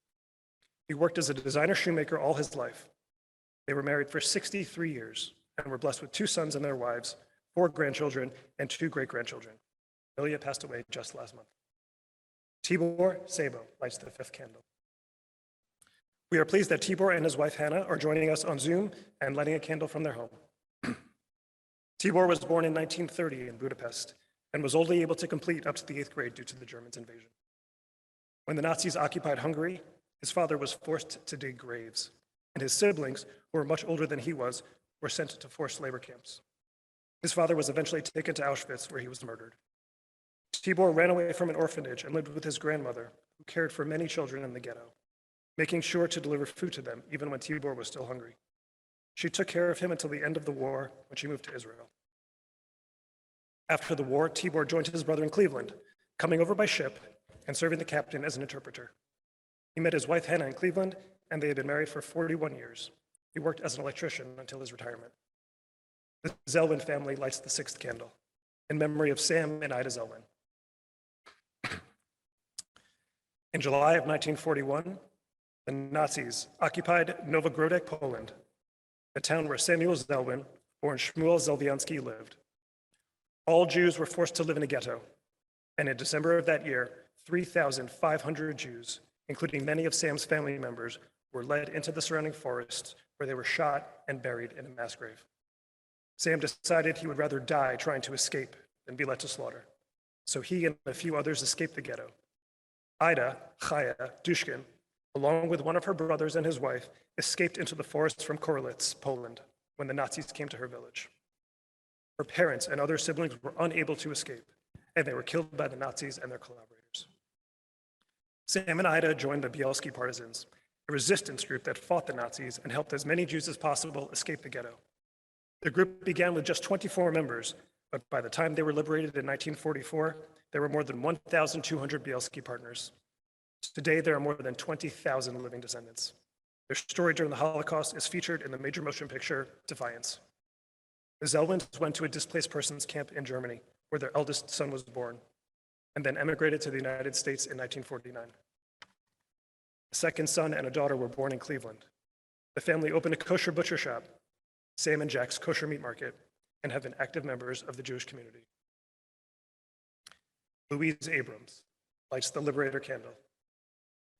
He worked as a designer shoemaker all his life. They were married for 63 years and were blessed with 2 sons and their wives, 4 grandchildren, and 2 great-grandchildren. Milya passed away just last month. Tibor Sabo lights the 5th candle. We are pleased that Tibor and his wife Hannah are joining us on Zoom and lighting a candle from their home. Tibor was born in 1930 in Budapest and was only able to complete up to the 8th grade due to the Germans' invasion. When the Nazis occupied Hungary, his father was forced to dig graves, and his siblings, who were much older than he was, were sent to forced labor camps. His father was eventually taken to Auschwitz, where he was murdered. Tibor ran away from an orphanage and lived with his grandmother, who cared for many children in the ghetto, making sure to deliver food to them even when Tibor was still hungry. She took care of him until the end of the war when she moved to Israel. After the war, Tibor joined his brother in Cleveland, coming over by ship and serving the captain as an interpreter. He met his wife Hannah in Cleveland, and they had been married for 41 years. He worked as an electrician until his retirement. The Zelwyn family lights the 6th candle in memory of Sam and Ida Zelwyn. In July of 1941, the Nazis occupied Nowogrodzek, Poland, a town where Samuel Zelwyn, born Shmuel Zelwianski, lived. All Jews were forced to live in a ghetto, and in December of that year, 3,500 Jews, including many of Sam's family members, were led into the surrounding forests where they were shot and buried in a mass grave. Sam decided he would rather die trying to escape than be led to slaughter. So he and a few others escaped the ghetto. Ida, Chaya, Dushkin, along with one of her brothers and his wife, escaped into the forests from Korlitz, Poland, when the Nazis came to her village. Her parents and other siblings were unable to escape, and they were killed by the Nazis and their collaborators. Sam and Ida joined the Bielski Partisans, a resistance group that fought the Nazis and helped as many Jews as possible escape the ghetto. The group began with just 24 members, but by the time they were liberated in 1944, there were more than 1,200 Bielski partners. Today, there are more than 20,000 living descendants. Their story during the Holocaust is featured in the major motion picture, Defiance. The Zellwins went to a displaced persons camp in Germany, where their eldest son was born, and then emigrated to the United States in 1949. A second son and a daughter were born in Cleveland. The family opened a kosher butcher shop, Sam and Jack's Kosher Meat Market, and have been active members of the Jewish community. Louise Abrams lights the Liberator candle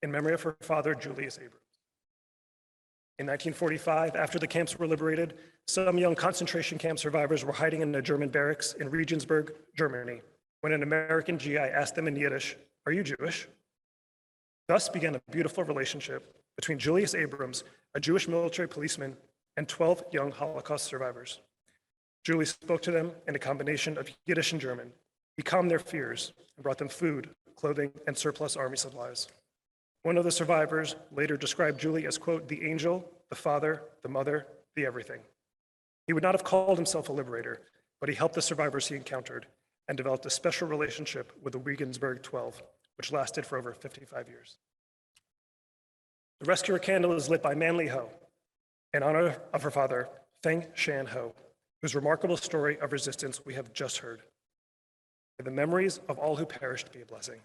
in memory of her father, Julius Abrams. In 1945, after the camps were liberated, some young concentration camp survivors were hiding in a German barracks in Regensburg, Germany, when an American GI asked them in Yiddish, "Are you Jewish?" Thus began a beautiful relationship between Julius Abrams, a Jewish military policeman, and 12 young Holocaust survivors. Julius spoke to them in a combination of Yiddish and German. He calmed their fears and brought them food, clothing, and surplus army supplies. One of the survivors later described Julie as, quote, the angel, the father, the mother, the everything. He would not have called himself a liberator, but he helped the survivors he encountered and developed a special relationship with the Regensburg 12, which lasted for over 55 years. The rescuer candle is lit by Manli Ho in honor of her father, Feng-Shan Ho, whose remarkable story of resistance we have just heard. May the memories of all who perished be a blessing.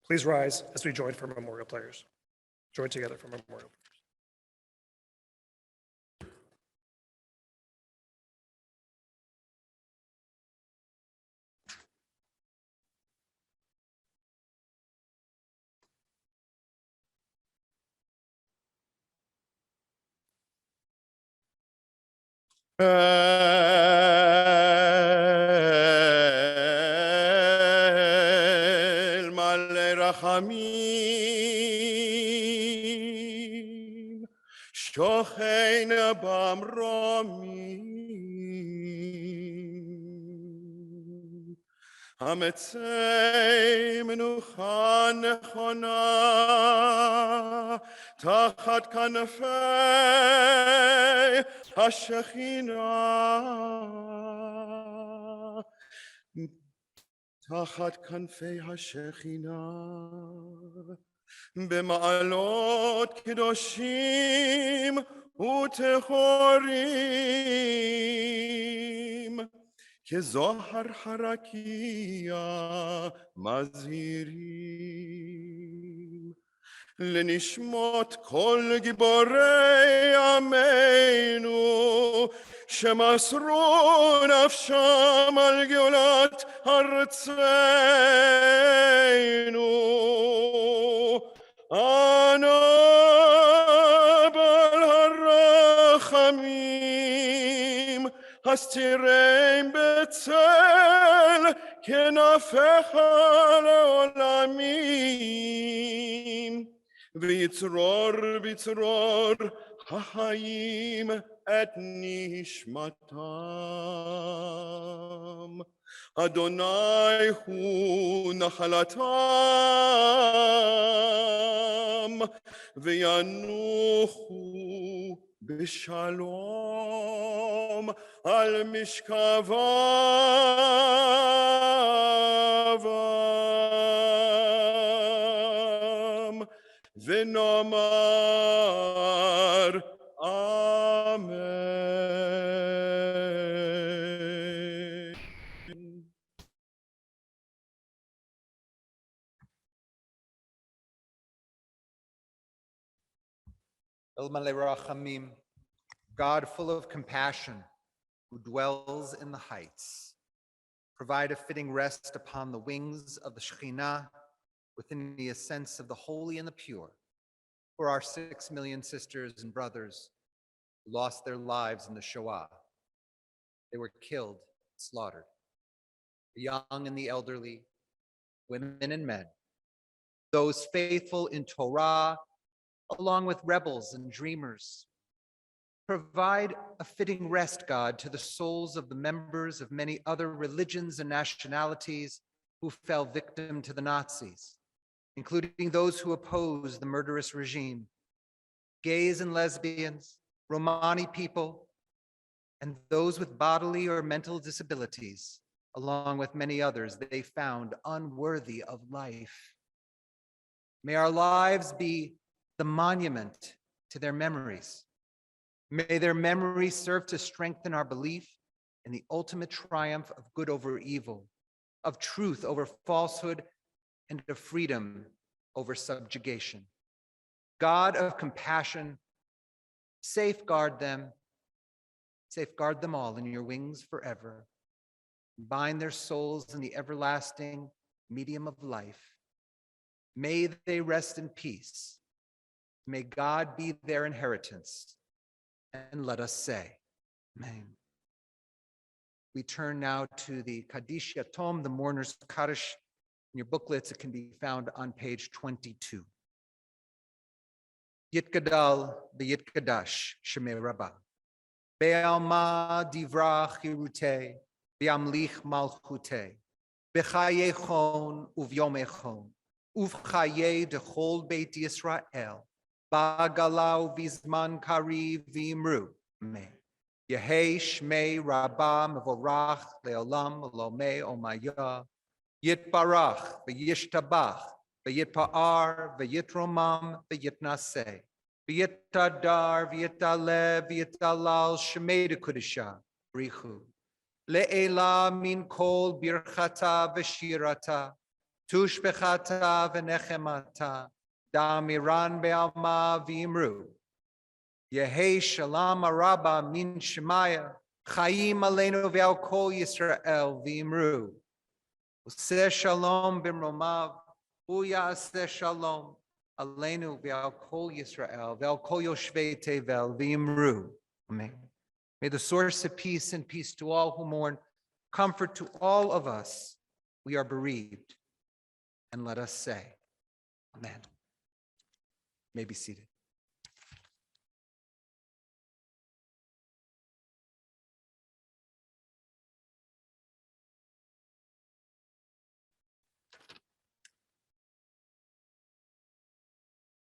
Please rise as we join for memorial prayers. Join together for memorial prayers. El Manli Rachamim Shochein Bamromim Hametzei Menucha Nechona Tachat Kanafei HaShekhinah תחת כנפי השכינה, במעלות קדושים וטהורים, כזוהר הרקיע מזהירים. לנשמות כל גיבורי עמנו, שמסרו נפשם על גאולת ארצנו. אנא בעל הרחמים, הסתירם בצל כנפיך לעולמים. ויצרור ויצרור החיים את נשמתם. אדוני הוא נחלתם, וינוחו בשלום על משכבם. ונאמר אמן. El Manli Rachamim, God full of compassion, who dwells in the heights, provide a fitting rest upon the wings of the Shekhinah within the ascents of the holy and the pure, for our 6 million sisters and brothers who lost their lives in the Shoah. They were killed, slaughtered, the young and the elderly, women and men, those faithful in Torah, along with rebels and dreamers. Provide a fitting rest, God, to the souls of the members of many other religions and nationalities who fell victim to the Nazis, including those who opposed the murderous regime gays and lesbians, Romani people, and those with bodily or mental disabilities, along with many others they found unworthy of life. May our lives be the monument to their memories. May their memories serve to strengthen our belief in the ultimate triumph of good over evil, of truth over falsehood, and of freedom over subjugation. God of compassion, safeguard them all in your wings forever. Bind their souls in the everlasting medium of life. May they rest in peace. May God be their inheritance. And let us say, Amen. We turn now to the Kaddish Yatom, the mourner's Kaddish. In your booklets, it can be found on page 22. Yitgadal b'yitgadash shemei Rabbah. Be'alma divra chirute, be'amlich malchute, bechaye chon uv'yom echon, uv'chaye dechol beit Yisrael, ba'galau v'zman kari v'imru. Amen. Yehei shmei Rabbah mevorach le'olam lomei omaya, yitbarach v'yishtabach, v'yitpa'ar v'yitromam v'yitnaseh. V'yitadar, v'yitale, v'yitalal, shemei kudisha, brichu. Le'ela min kol birchata v'shirata, tushbechata v'nechemata, damiran be'alma v'imru. Yehei shalom araba min shemaya, chayim aleinu ve'al kol Yisrael v'imru. Useh shalom b'mromav, uyaseh shalom. Aleinu ve'al kol Yisrael, ve'al kol yoshvei tevel v'imru. Amen. May the source of peace and peace to all who mourn, comfort to all of us. We are bereaved. And let us say, Amen. You may be seated.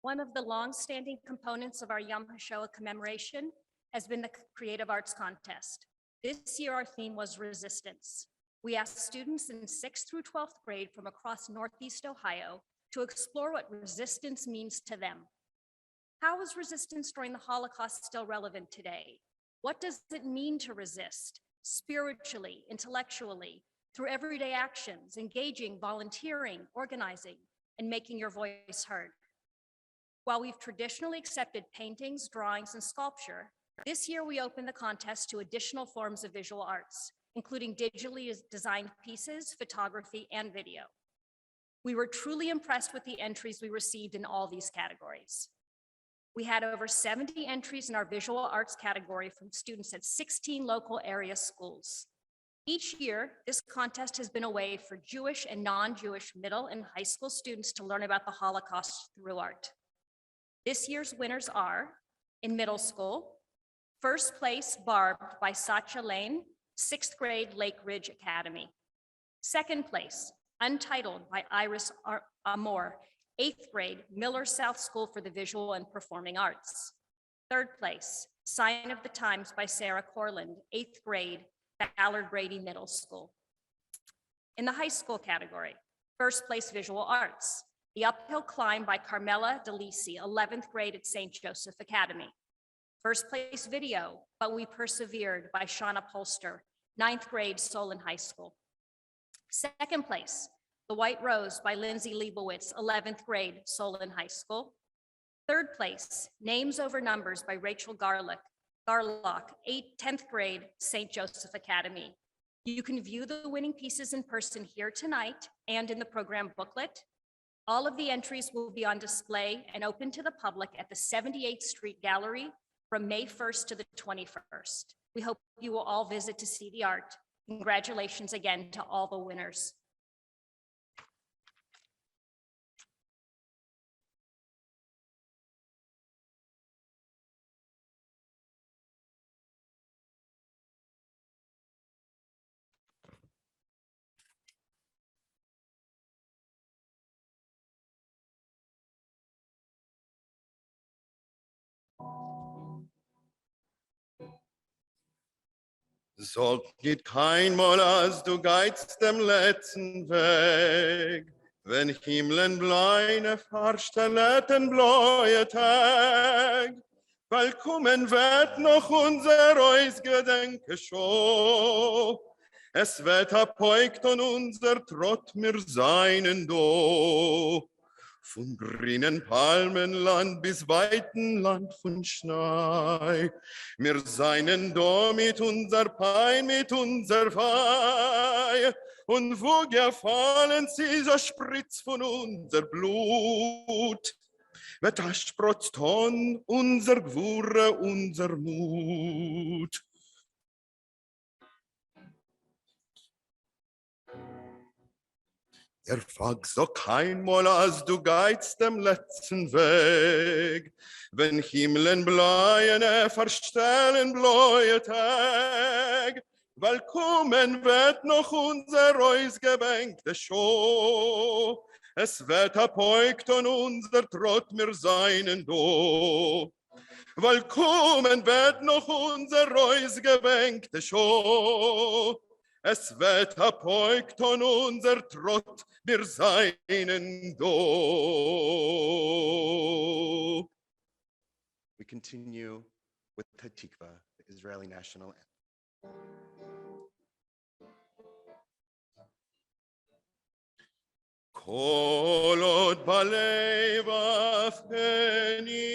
One of the long-standing components of our Yom Hashoah commemoration has been the Creative Arts Contest. This year, our theme was resistance. We asked students in 6th through 12th grade from across Northeast Ohio to explore what resistance means to them. How is resistance during the Holocaust still relevant today? What does it mean to resist, spiritually, intellectually, through everyday actions, engaging, volunteering, organizing, and making your voice heard? While we've traditionally accepted paintings, drawings, and sculpture, this year we opened the contest to additional forms of visual arts, including digitally designed pieces, photography, and video. We were truly impressed with the entries we received in all these categories. We had over 70 entries in our visual arts category from students at 16 local area schools. Each year, this contest has been a way for Jewish and non-Jewish middle and high school students to learn about the Holocaust through art. This year's winners are, in middle school, first place Barbed by Sacha Lane, 6th grade Lake Ridge Academy. Second place, Untitled by Iris Amor, 8th grade Miller South School for the Visual and Performing Arts. Third place, Sign of the Times by Sarah Corland, 8th grade Ballard Brady Middle School. In the high school category, first place Visual Arts, The Uphill Climb by Carmela DeLisi, 11th grade at St. Joseph Academy. First place video, But We Persevered by Shauna Polster, 9th grade Solon High School. Second place, The White Rose by Lindsay Leibowitz, 11th grade Solon High School. Third place, Names Over Numbers by Rachel Garlock, 10th grade St. Joseph Academy. You can view the winning pieces in person here tonight and in the program booklet. All of the entries will be on display and open to the public at the 78th Street Gallery from May 1st to the 21st. We hope you will all visit to see the art. Congratulations again to all the winners. Sag nicht keinmal, als du geizt dem letzten Weg, wenn Himmeln bleine verstelleten bläue Tag, weil kommen wird noch unser Eus Gedenke schon. Es wird apoigt und unser Trott mir seinen do. Von grünen Palmenland bis weiten Land von Schnee. Wir seinen do mit unser Pein, mit unser Fei. Und wo gefallen sie, so spritzt von unser Blut. Wird das sprotzt von unser Gwurre, unser Mut. Frag so keinmal, als du geizt dem letzten Weg, wenn Himmeln bleiene verstellen bläue Tag, weil kommen wird noch unser Reus gebänkte Show, es wird apoigt und unser Trott mir seinen do, weil kommen wird noch unser Reus gebänkte Show. Es wird apoigt und unser Trott wir seinen do. We continue with Hatikva, the Israeli national anthem. Kol od balev afenima,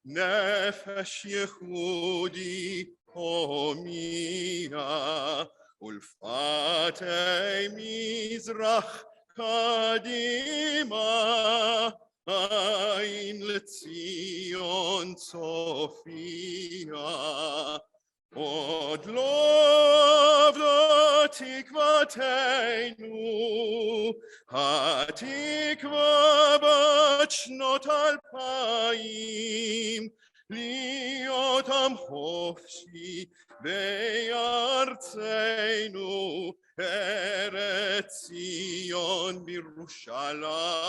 nefesh Yehudi Omia, Ulfatei Mizrach Kadima, Ein Letzion Sophia, Od lov do tikvateinu, hatikva bat shnot alpayim, להיות עם חופשי בארצנו, ארץ ציון בירושלים.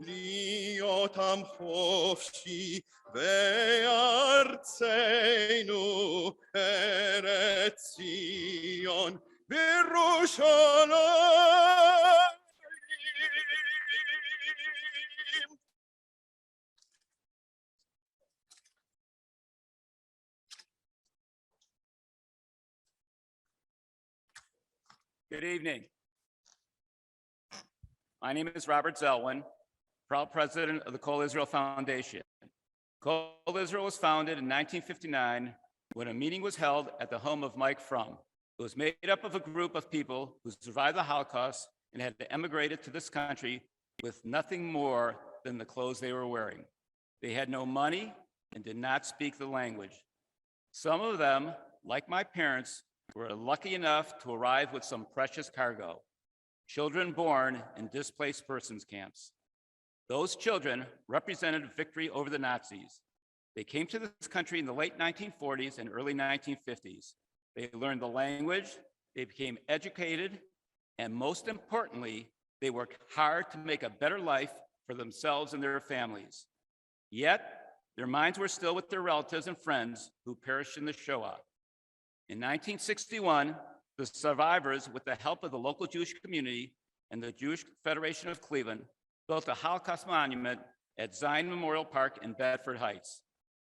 להיות עם חופשי בארצנו, ארץ ציון בירושלים. Good evening. My name is Robert Zelwin, proud president of the Kol Israel Foundation. Kol Israel was founded in 1959 when a meeting was held at the home of Mike Frum. It was made up of a group of people who survived the Holocaust and had emigrated to this country with nothing more than the clothes they were wearing. They had no money and did not speak the language. Some of them, like my parents, were lucky enough to arrive with some precious cargo, children born in displaced persons camps. Those children represented victory over the Nazis. They came to this country in the late 1940s and early 1950s. They learned the language, they became educated, and most importantly, they worked hard to make a better life for themselves and their families. Yet, their minds were still with their relatives and friends who perished in the Shoah. In 1961, the survivors, with the help of the local Jewish community and the Jewish Federation of Cleveland, built a Holocaust monument at Zion Memorial Park in Bedford Heights.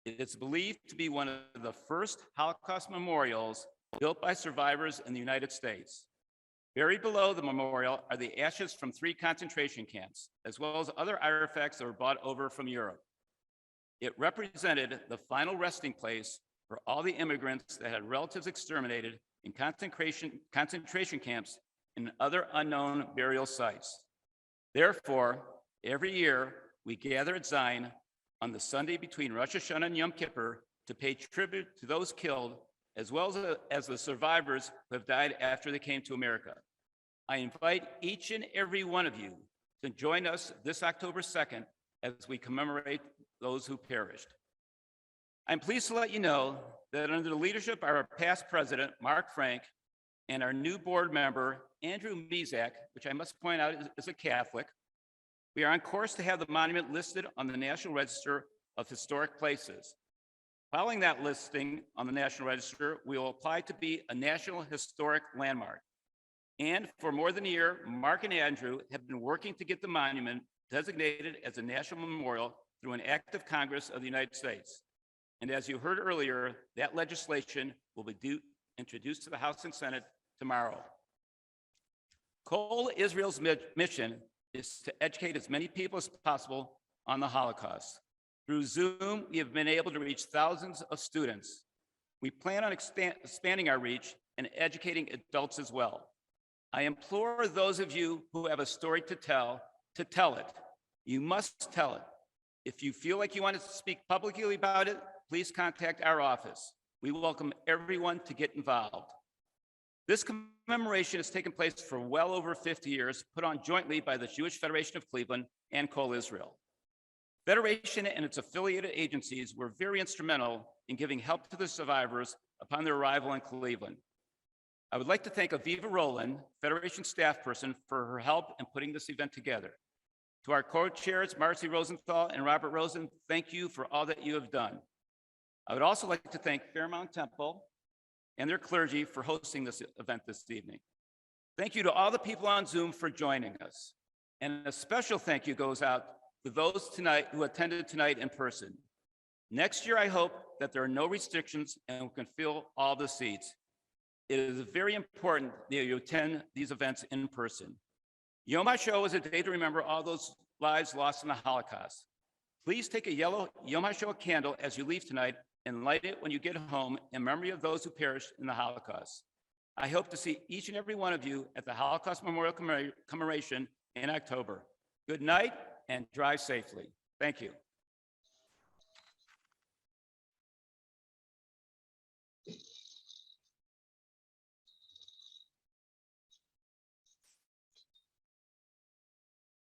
It is believed to be one of the first Holocaust memorials built by survivors in the United States. Buried below the memorial are the ashes from 3 concentration camps, as well as other artifacts that were brought over from Europe. It represented the final resting place for all the immigrants that had relatives exterminated in concentration camps and other unknown burial sites. Therefore, every year we gather at Zion on the Sunday between Rosh Hashanah and Yom Kippur to pay tribute to those killed, as well as the survivors who have died after they came to America. I invite each and every one of you to join us this October 2nd as we commemorate those who perished. I'm pleased to let you know that under the leadership of our past president, Mark Frank, and our new board member, Andrew Mezak, which I must point out is a Catholic, we are on course to have the monument listed on the National Register of Historic Places. Following that listing on the National Register, we will apply to be a National Historic Landmark. And for more than a year, Mark and Andrew have been working to get the monument designated as a national memorial through an act of Congress of the United States. And as you heard earlier, that legislation will be introduced to the House and Senate tomorrow. Kol Israel's mission is to educate as many people as possible on the Holocaust. Through Zoom, we have been able to reach thousands of students. We plan on expanding our reach and educating adults as well. I implore those of you who have a story to tell it. You must tell it. If you feel like you want to speak publicly about it, please contact our office. We welcome everyone to get involved. This commemoration has taken place for well over 50 years, put on jointly by the Jewish Federation of Cleveland and Kol Israel. Federation and its affiliated agencies were very instrumental in giving help to the survivors upon their arrival in Cleveland. I would like to thank Aviva Rowland, Federation staff person, for her help in putting this event together. To our co-chairs, Marcy Rosenthal and Robert Rosen, thank you for all that you have done. I would also like to thank Fairmount Temple and their clergy for hosting this event this evening. Thank you to all the people on Zoom for joining us. And a special thank you goes out to those tonight who attended tonight in person. Next year, I hope that there are no restrictions and we can fill all the seats. It is very important that you attend these events in person. Yom HaShoah is a day to remember all those lives lost in the Holocaust. Please take a yellow Yom HaShoah candle as you leave tonight and light it when you get home in memory of those who perished in the Holocaust. I hope to see each and every one of you at the Holocaust Memorial Commemoration in October. Good night and drive safely. Thank you.